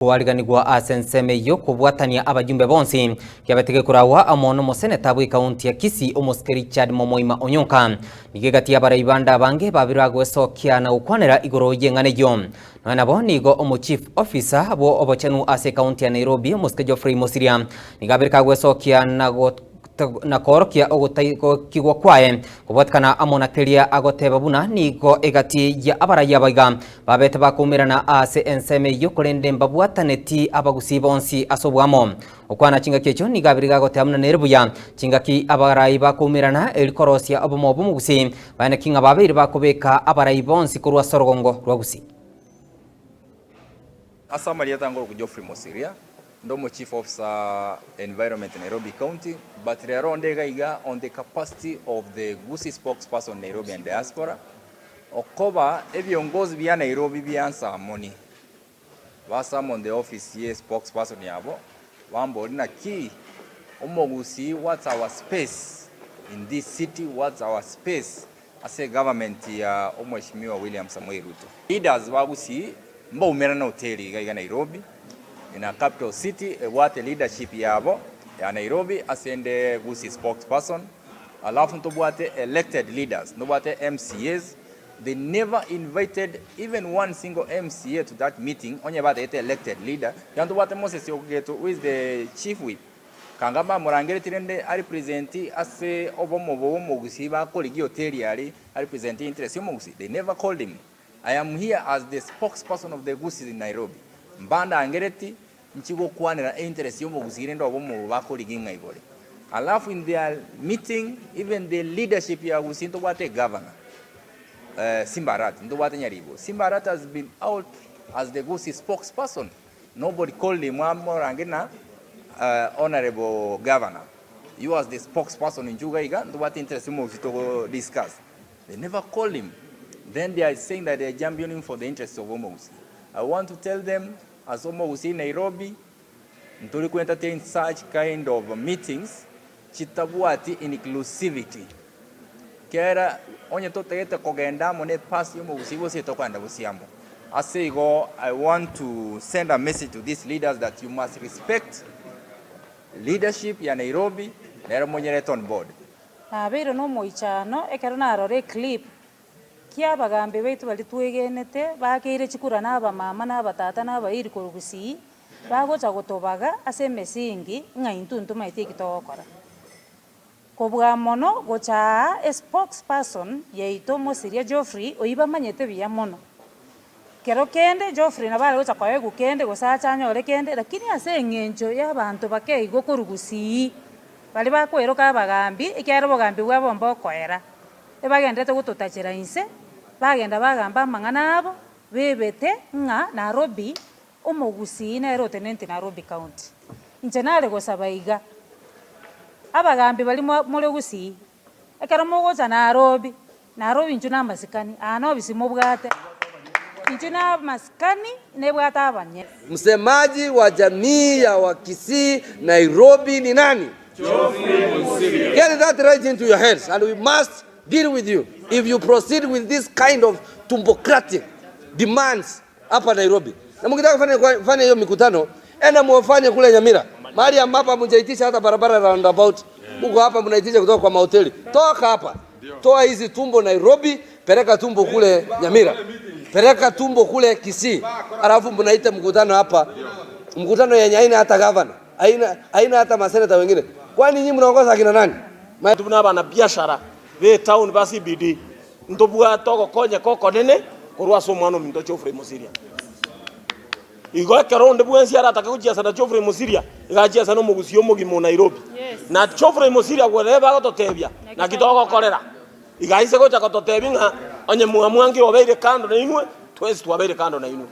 Wariganigwa asenseme yo kubwatania abajumbe bonsi kiabatege kurawa amono moseneta bwi kaunti ya Kisii omuskeri Chad Momoima Onyonka nigegati Abarai banda bange babiragwe sokia na ukwanera igoro yenganeyo nabo nigo omu chief officer bo obochenu ase kaunti ya Nairobi omuske Geoffrey Mosiria nigabirkagwe sokia na korokia ogotaiko kigwa kwae kubotkana amona kelia agoteba buna nigo egati ya Abarai abaiga babete bakumirana ase enseme yokorende mbabwataneti abagusi bonsi asobwamo okwana chinga kecho nigabiriga gotamna nerbuya chingaki Abarai bakumirana elikorosia obomobo mugusi bana kinga babiri bakobeka Abarai bonsi kurwa sorogongo rwagusi Asamali yatango ku Geoffrey Mosiria Ndomo Chief Officer Environment Nairobi County, but Rondegaiga on the capacity of the Gusii spokesperson Nairobi and diaspora. Okoba ebiongozi bya Nairobi byansa moni. Wasam on the office here spokesperson yabo. Wambo na key Gusii, what's our space in this city? What's our space as a government ya Mheshimiwa William Samoei Ruto. Leaders wa Gusii mba umera na hoteli gaiga Nairobi. In a capital city, what a leadership yabo ya Nairobi asende Gusii spokesperson. Alafu ntobuate elected leaders, ntobuate MCAs. They never invited even one single MCA to that meeting. Only about the elected leader. Yantobuate Moses Yogeto, who is the chief whip. Kangamba Morangere Tirende, I represent ase obomobo Gusii ba kolegi hoteli ari represent interest Gusii. They never called him. I am here as the spokesperson of the Gusii in Nairobi. Mbanda angereti nchigo kwanira interest yomo Gusii ndo abomo bakoli ginga ibole. Alafu in their meeting even the leadership ya Gusii ndo bate governor Simbarat ndo bate nyaribo. Simbarat has been out as the Gusii spokesperson. Nobody called him more angena honorable governor. You as the spokesperson in Jugaiga ndo bate interest yomo Gusii to discuss. They never called him. Then they are saying that they are championing for the interests of Gusii. I want to tell them, as Gusii Nairobi, to entertain such kind of meetings, chitabuati inclusivity. Kera onye to tegeta kogenda mone pass Gusii wose to kwanda busiambo. I say go, I want to send a message to these leaders that you must respect leadership ya Nairobi na monyere on board. Abero no moichano ekarona arore clip kia bagambe baitu bali twegenete bakeire chikura naba mama naba tata naba iri ko Gusii bagocha gotobaga ase mesingi ngaintuntu maite kitokora kobwa mono gocha spokesperson yeito Mosiria Geoffrey oiba manyete bya mono kero kende Geoffrey na bale gocha kwae gukende gosacha nyore kende lakini ase ngenjo y'abantu bakeigo ko Gusii bali bakweroka bagambi ikyaro bagambi bwabo mbokoera ebagendete gutotachira inse bagenda bagamba mangana abo bebete nga Nairobi Gusii na erotenenti Nairobi County injenale gosabaiga abagambi bali muri Gusii ekara mogoza Nairobi njuna masikani ano bisimo bwate njuna masikani ne bwata abanye. Msemaji wa jamii ya Wakisii Nairobi ni nani? Geoffrey Mosiria. Get that right into your heads and we must deal with you if you proceed with this kind of tumbocratic demands hapa Nairobi. Na mkitaka kufanya hiyo mikutano, enda muwafanye kule Nyamira. Mahali ambapo mjaitisha hata barabara roundabout. Huko hapa mnaitisha kutoka kwa mahoteli. Toka hapa. Toa hizi tumbo Nairobi, peleka tumbo kule Nyamira. Peleka tumbo kule Kisii. Alafu mnaita mkutano hapa. Mkutano yenye haina hata governor. Haina hata maseneta wengine. Kwani nyinyi mnaongoza akina nani? Tuna bana biashara be town basi bidi ntobua toko konye koko nene kurwa so mwana minto Geoffrey Mosiria igo karonde bwensi ara takujia sana Geoffrey Mosiria igajia sana Gusii omugimo Nairobi na Geoffrey Mosiria gwereba gototebia na kitoko korera igaise gocha gototebinga onye muamwangi obeire kando na inwe twesi twabeire kando na inwe.